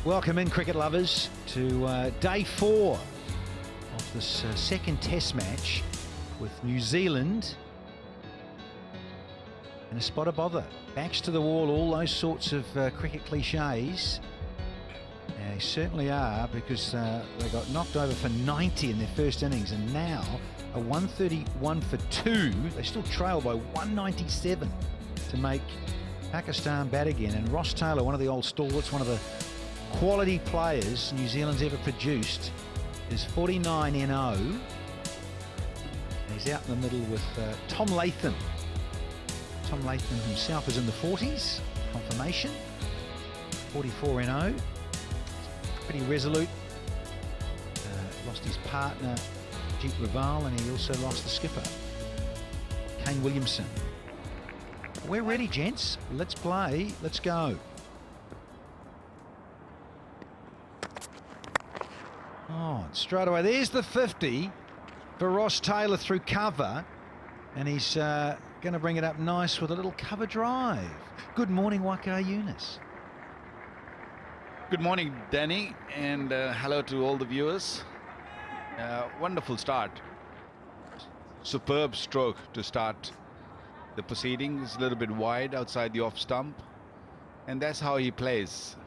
Welcome in, cricket lovers, to day 4 of this second test match with New Zealand and a spot of bother. Backs to the wall, all those sorts of cricket cliches. They certainly are, because they got knocked over for 90 in their first innings, and now a 131 for 2. They still trail by 197 to make Pakistan bat again. And Ross Taylor, one of the old stalwarts, one of the quality players New Zealand's ever produced, is 49 NO. He's out in the middle with Tom Latham. Tom Latham himself is in the 40s, confirmation, 44 NO. Pretty resolute. Lost his partner, Jeet Raval, and he also lost the skipper, Kane Williamson. We're ready, gents. Let's play. Let's go. Oh, straight away. There's the 50 for Ross Taylor through cover. And he's going to bring it up nice with a little cover drive. Good morning, Waka Yunus. Good morning, Danny, and hello to all the viewers. Wonderful start. Superb stroke to start the proceedings. A little bit wide outside the off stump, and that's how he plays.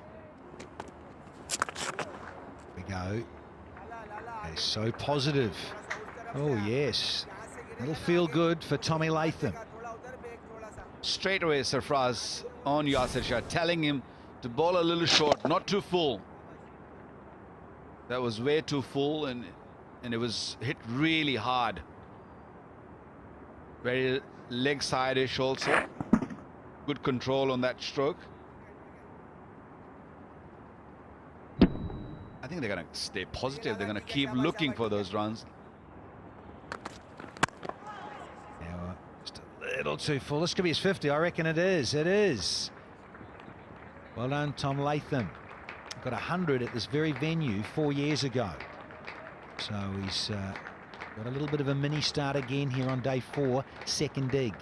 Here we go. He's so positive. Oh yes, it'll feel good for Tommy Latham. Straight away, Sarfraz on Yasir Shah, telling him to bowl a little short, not too full. That was way too full, and it was hit really hard. Very leg side-ish also. Good control on that stroke. I think they're going to stay positive. They're going to keep looking for those runs. Now, just a little too full. This could be his 50. I reckon it is. It is. Well done, Tom Latham. Got 100 at this very venue 4 years ago. So he's got a little bit of a mini start again here on day 4, second dig.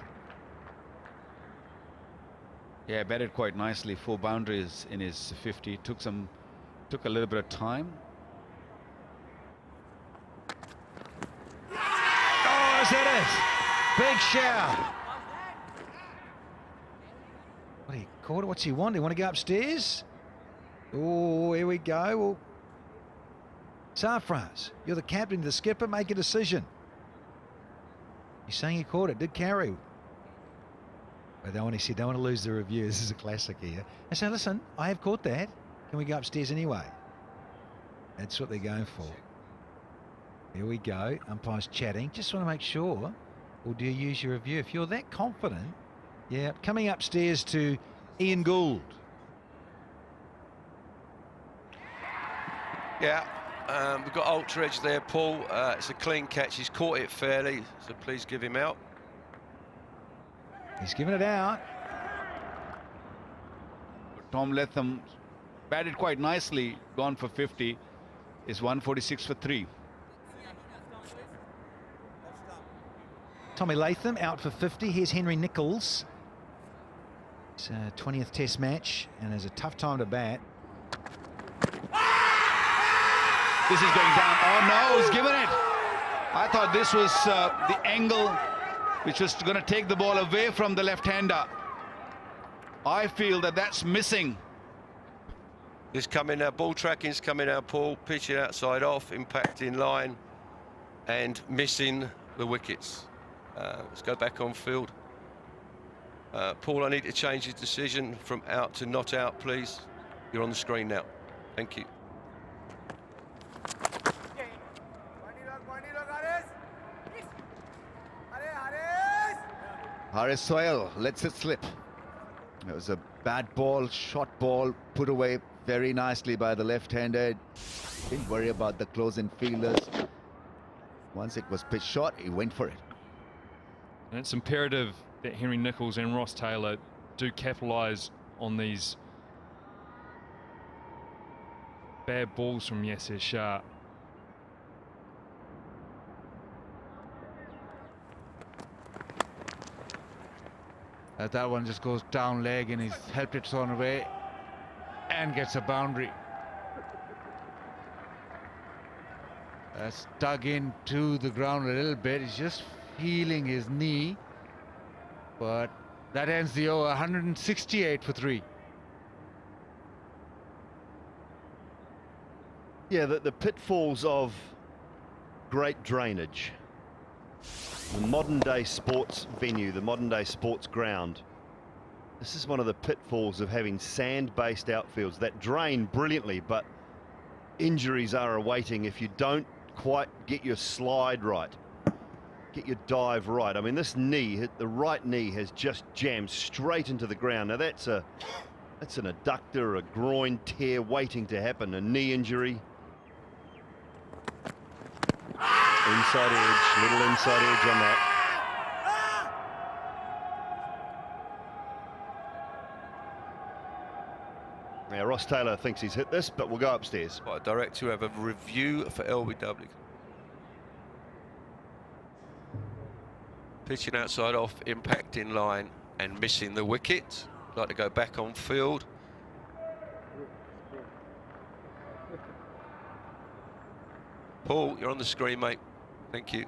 Yeah, batted quite nicely. 4 boundaries in his 50. Took a little bit of time. Oh, is that it? Big shout. What do you call it? What's he want? Do you want to go upstairs? Oh, here we go. Well, Sarfraz, you're the captain, the skipper. Make a decision. He's saying he caught it. Did carry. But he said, don't want to lose the review. This is a classic here. I said, listen, I have caught that. Can we go upstairs anyway? That's what they're going for. Here we go. Umpire's chatting. Just want to make sure. Or do you use your review? If you're that confident, yeah. Coming upstairs to Ian Gould. Yeah, we've got ultra edge there, Paul. It's a clean catch. He's caught it fairly, so please give him out. He's given it out. Tom Latham batted quite nicely, gone for 50. Is 146 for 3. Tommy Latham out for 50. Here's Henry Nicholls. It's a 20th test match and has a tough time to bat. This is going down. Oh no, he's given it. I thought this was the angle which was going to take the ball away from the left-hander. I feel that that's missing. It's coming now, ball tracking's coming now, Paul. Pitching outside off, impact in line, and missing the wickets. Let's go back on field. Paul, I need to change his decision from out to not out, please. You're on the screen now. Thank you. Haris Sohail lets it slip. It was a bad ball, short ball, put away very nicely by the left-hander. Didn't worry about the close-in fielders. Once it was pitched short, he went for it. And it's imperative that Henry Nicholls and Ross Taylor do capitalise on these bad balls from Yasir Shah. That one just goes down leg and he's helped it thrown away and gets a boundary. That's dug into the ground a little bit. He's just feeling his knee. But that ends the over. 168 for 3. Yeah, the pitfalls of great drainage. The modern day sports venue, the modern day sports ground. This is one of the pitfalls of having sand-based outfields that drain brilliantly, but injuries are awaiting if you don't quite get your slide right, get your dive right. I mean, this knee, the right knee, has just jammed straight into the ground. Now that's an adductor, a groin tear waiting to happen, a knee injury. Inside edge, little inside edge on that. Now Ross Taylor thinks he's hit this, but we'll go upstairs. Right, director, you have a review for LBW. Pitching outside off, impact in line and missing the wicket. Like to go back on field. Paul, you're on the screen, mate. Thank you.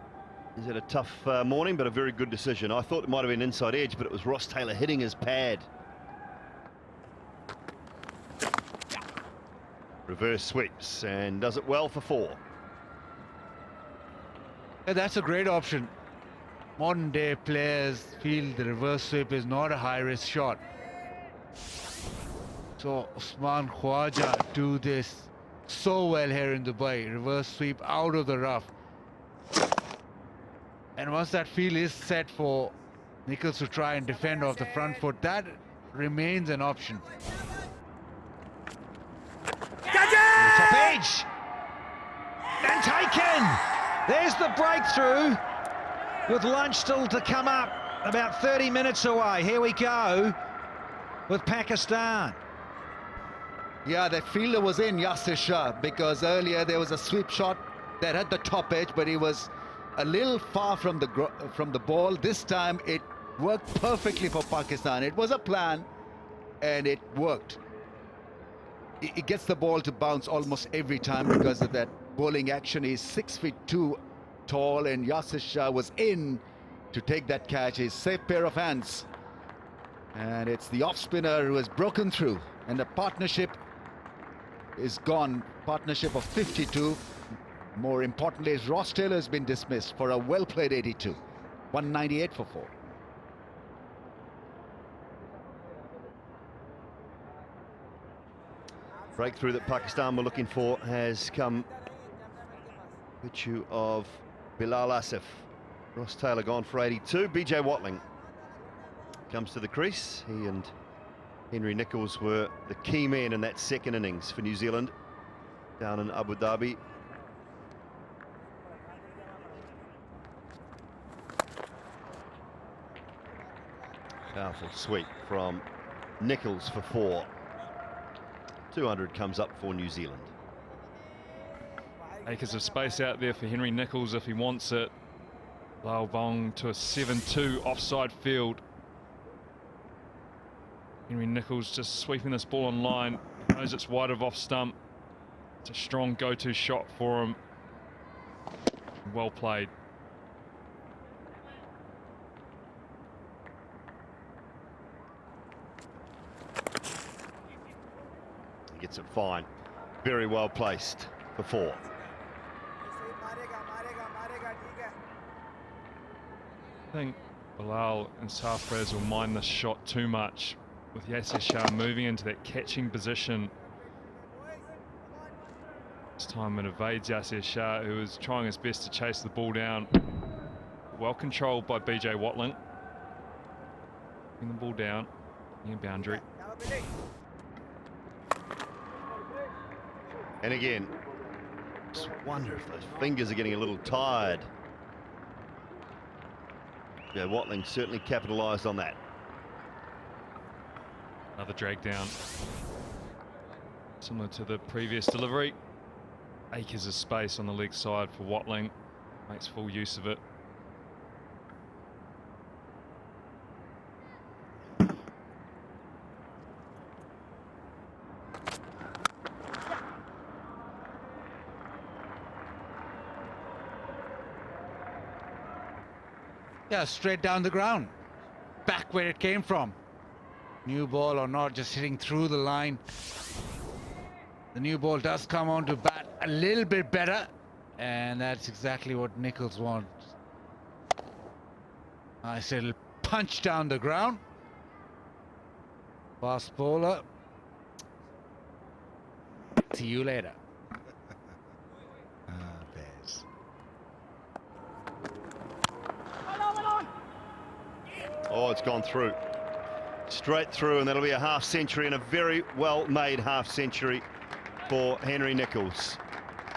He's had a tough morning, but a very good decision. I thought it might have been inside edge, but it was Ross Taylor hitting his pad. Reverse sweeps and does it well for 4. Yeah, that's a great option. Modern day players feel the reverse sweep is not a high risk shot. So Usman Khwaja do this so well here in Dubai. Reverse sweep out of the rough. And once that field is set for Nichols to try and defend off the front foot, that remains an option. Top edge. And taken. There's the breakthrough. With lunch still to come up. About 30 minutes away. Here we go with Pakistan. Yeah, that fielder was in, Yasir Shah, because earlier there was a sweep shot that had the top edge, but he was a little far from the ball. This time it worked perfectly for Pakistan. It was a plan and it worked. It gets the ball to bounce almost every time because of that bowling action. He's 6'2" tall, and Yasir Shah was in to take that catch. His safe pair of hands. And it's the off spinner who has broken through, and the partnership is gone. Partnership of 52. More importantly, Ross Taylor has been dismissed for a well-played 82. 198 for 4. Breakthrough that Pakistan were looking for has come virtue of Bilal Asif. Ross Taylor gone for 82. BJ Watling comes to the crease. He and Henry Nichols were the key men in that second innings for New Zealand down in Abu Dhabi. Powerful sweep from Nichols for 4. 200 comes up for New Zealand. Acres of space out there for Henry Nichols if he wants it. Lal Bong to a 7-2 offside field. Henry Nichols just sweeping this ball on line. He knows it's wide of off stump. It's a strong go-to shot for him. Well played. He gets it fine. Very well placed for 4. I think Bilal and Sarfraz will mind this shot too much with Yasir Shah moving into that catching position. This time it evades Yasir Shah, who is trying his best to chase the ball down. Well controlled by BJ Watling. Bring the ball down near boundary. And again, just wonder if those fingers are getting a little tired. Yeah, Watling certainly capitalised on that. Another drag down. Similar to the previous delivery. Acres of space on the leg side for Watling. Makes full use of it. Yeah, straight down the ground. Back where it came from. New ball or not, just hitting through the line. The new ball does come on to bat a little bit better. And that's exactly what Nicholls wants. Nice little punch down the ground. Fast bowler. See you later. Bears. Oh, it's gone through. Straight through, and that'll be a half century, and a very well-made half century for Henry Nicholls.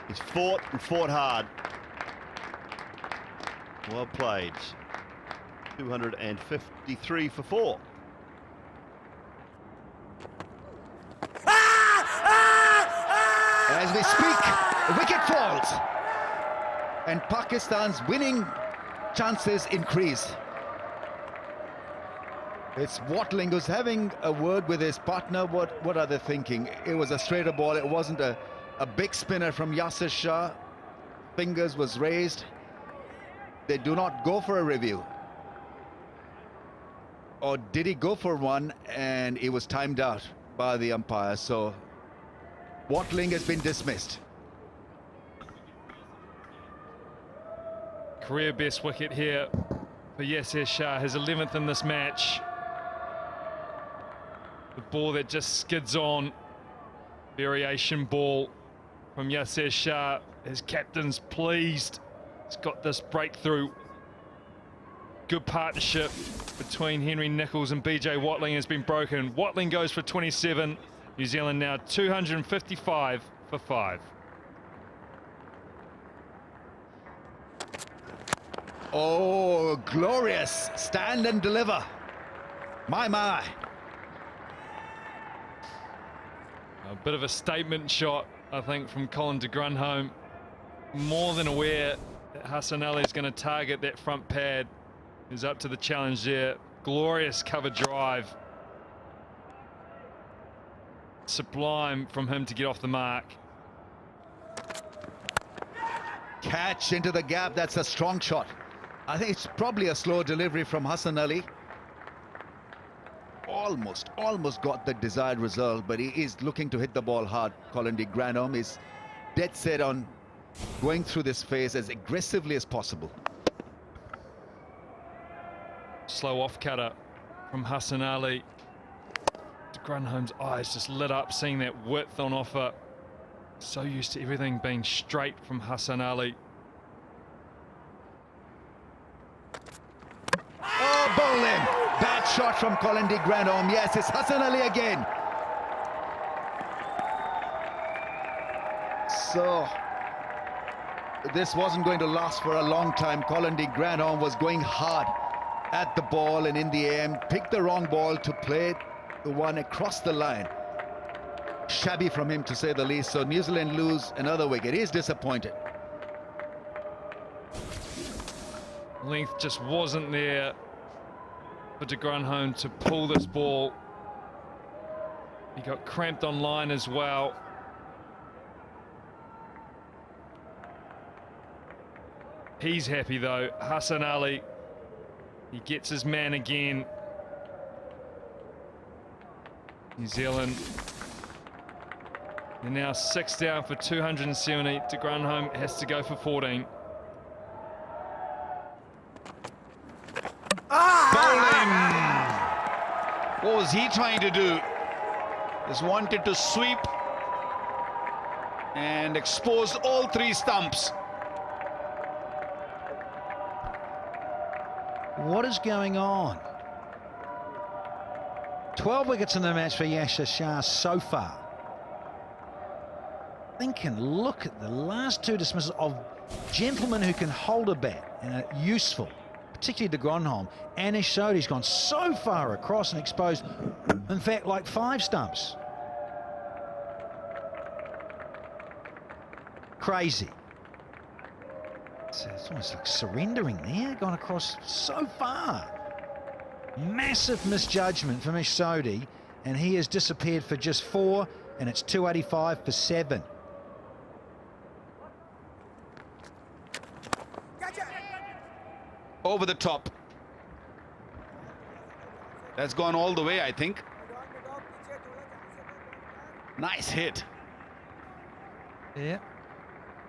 He's fought and fought hard. Well played. 253 for 4. As we speak, the wicket falls. And Pakistan's winning chances increase. It's Watling who's having a word with his partner. What are they thinking? It was a straighter ball. It wasn't a big spinner from Yasir Shah. Fingers was raised. They do not go for a review. Or did he go for one and it was timed out by the umpire? So Watling has been dismissed. Career best wicket here for Yasir Shah, his 11th in this match. The ball that just skids on. Variation ball from Yasir Shah. His captain's pleased. He's got this breakthrough. Good partnership between Henry Nicholls and BJ Watling has been broken. Watling goes for 27. New Zealand now 255 for 5. Oh, glorious. Stand and deliver. My. A bit of a statement shot, I think, from Colin de Grunholm. More than aware that Hassan Ali is going to target that front pad. He's up to the challenge there. Glorious cover drive. Sublime from him to get off the mark. Catch into the gap. That's a strong shot. I think it's probably a slow delivery from Hassan Ali. Almost got the desired result, but he is looking to hit the ball hard. Colin de Grandhomme is dead set on going through this phase as aggressively as possible. Slow off cutter from Hassan Ali. De Grandholme's eyes just lit up seeing that width on offer. So used to everything being straight from Hassan Ali. Oh, bowl him. Bad shot from Colin de Grandhomme. Yes, it's Hassan Ali again. So this wasn't going to last for a long time. Colin de Grandhomme was going hard at the ball, and in the end picked the wrong ball to play the one across the line. Shabby from him, to say the least. So New Zealand lose another wicket. He's disappointed. Length just wasn't there for de Grandhomme to pull this ball. He got cramped on line as well. He's happy though. Hassan Ali, he gets his man again. New Zealand, they're now 6 down for 270. De Grandhomme has to go for 14. What was he trying to do? Just wanted to sweep and expose all 3 stumps. What is going on? 12 wickets in the match for Yasir Shah so far. Think and look at the last 2 dismissals of gentlemen who can hold a bat and are useful, particularly de Grandhomme. Anish Sodhi's gone so far across and exposed, in fact, like 5 stumps. Crazy. It's almost like surrendering there, gone across so far. Massive misjudgment from Anish Sodhi, and he has disappeared for just 4, and it's 285 for 7. Over the top. That's gone all the way, I think. Nice hit. Yeah.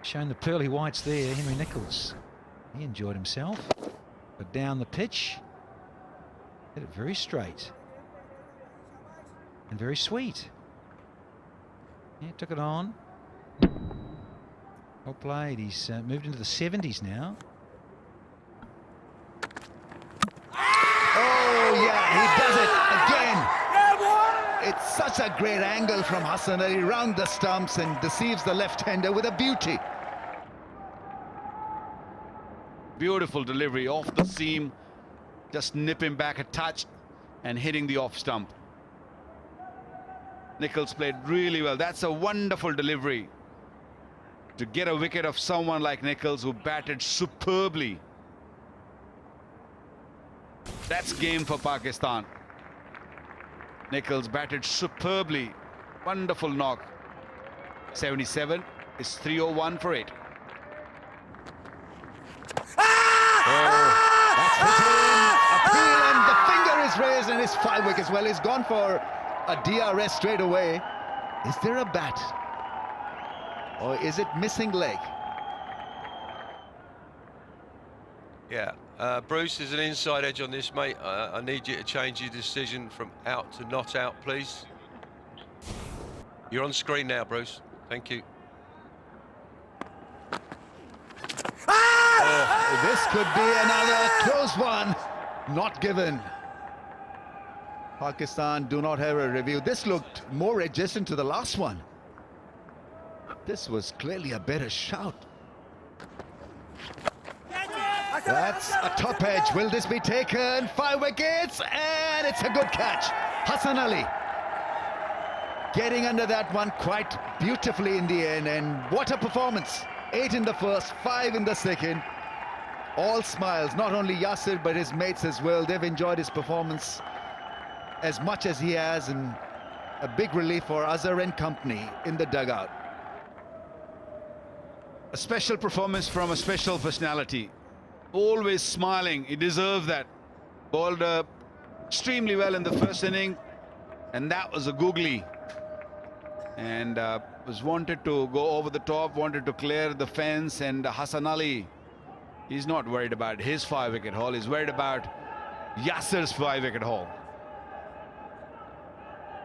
Showing the pearly whites there, Henry Nicholls. He enjoyed himself. But down the pitch, hit it very straight. And very sweet. Yeah, took it on. Well played. He's moved into the 70s now. Oh, yeah, he does it again. It's such a great angle from Hassan Ali round the stumps and deceives the left-hander with a beauty. Beautiful delivery off the seam, just nipping back a touch and hitting the off stump. Nicholls played really well. That's a wonderful delivery to get a wicket of someone like Nicholls, who batted superbly. That's game for Pakistan. Nicholls batted superbly. Wonderful knock. 77 is 301 for 8. That's hit in. Appeal, and the finger is raised, and it's 5 wickets. Well, he's gone for a DRS straight away. Is there a bat? Or is it missing leg? Yeah, Bruce, there's an inside edge on this, mate. I need you to change your decision from out to not out, please. You're on screen now, Bruce. Thank you. Oh, this could be another close one. Not given. Pakistan do not have a review. This looked more adjacent to the last one. This was clearly a better shout. That's a top edge. Will this be taken? 5 wickets, and it's a good catch. Hassan Ali getting under that one quite beautifully in the end, and what a performance. 8 in the first, 5 in the second. All smiles, not only Yasir but his mates as well. They've enjoyed his performance as much as he has, and a big relief for Azhar and company in the dugout. A special performance from a special personality. Always smiling. He deserved that. Bowled extremely well in the first inning, and that was a googly. And was wanted to go over the top, wanted to clear the fence, and Hassan Ali, he's not worried about his 5-wicket haul. He's worried about Yasir's 5-wicket haul.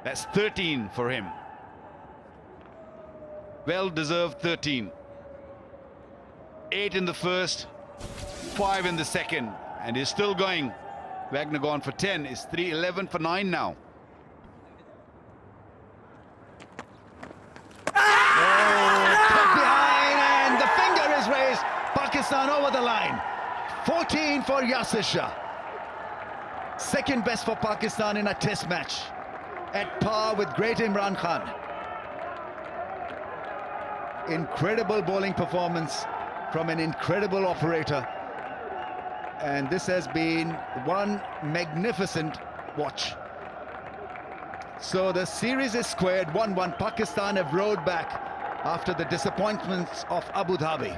That's 13 for him. Well-deserved 13. 8 in the first, 5 in the second, and he's still going. Wagner gone for 10. It's 3-11 for 9 now. Cut behind, and the finger is raised. Pakistan over the line. 14 for Yasir Shah. Second best for Pakistan in a test match, at par with great Imran Khan. Incredible bowling performance from an incredible operator, and this has been one magnificent watch. So the series is squared, 1-1. Pakistan have rowed back after the disappointments of Abu Dhabi.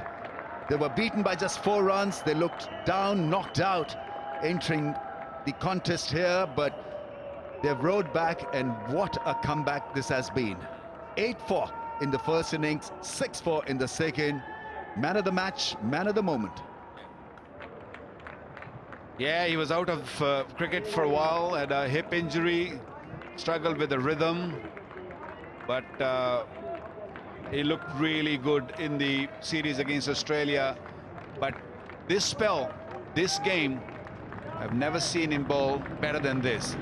They were beaten by just 4 runs. They looked down, knocked out, entering the contest here, but they've rowed back, and what a comeback this has been. 8-4 in the first innings, 6-4 in the second. Man of the match, man of the moment. Yeah, he was out of cricket for a while, had a hip injury, struggled with the rhythm, but he looked really good in the series against Australia. But this spell, this game, I've never seen him bowl better than this.